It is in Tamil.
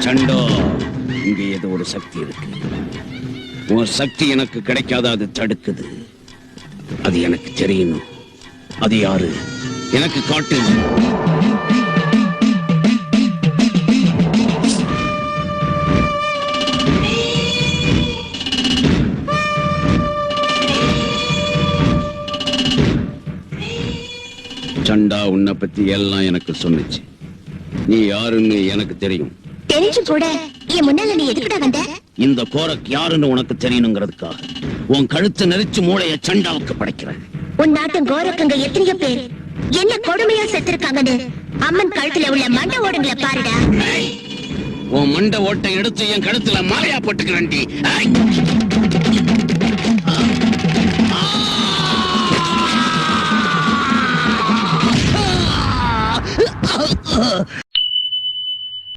சண்டா, இங்க ஏதோ ஒரு சக்தி இருக்கு. உன் சக்தி எனக்கு கிடைக்காத, அது தடுக்குது. அது எனக்கு தெரியணும். அது யாரு எனக்கு காட்டு. சண்டா, உன்னை பத்தி எல்லாம் எனக்கு சொன்னுச்சு. நீ யாருன்னு எனக்கு தெரியும். தெரிஞ்சு கூட என் முன்னால நீ எதுக்குடா வந்த? இந்த கோரக் யாருன்னு உனக்கு தெரியணுங்கிறதுக்காக உன் கழுத்து நெரிச்சு மூளைய சண்டாவுக்கு படைக்கிறேன். உன் நாட்டு கோரக்கங்க எத்தனையோ பேர் என்ன கொடுமையா செத்துருக்காங்கன்னு அம்மன் கழுத்துல உள்ள மண்டை ஓடுங்களை பாருடா. உன் மண்டை ஓட்டை எடுத்து என் கழுத்துல மாலையா போட்டுக்கிறேன்டி.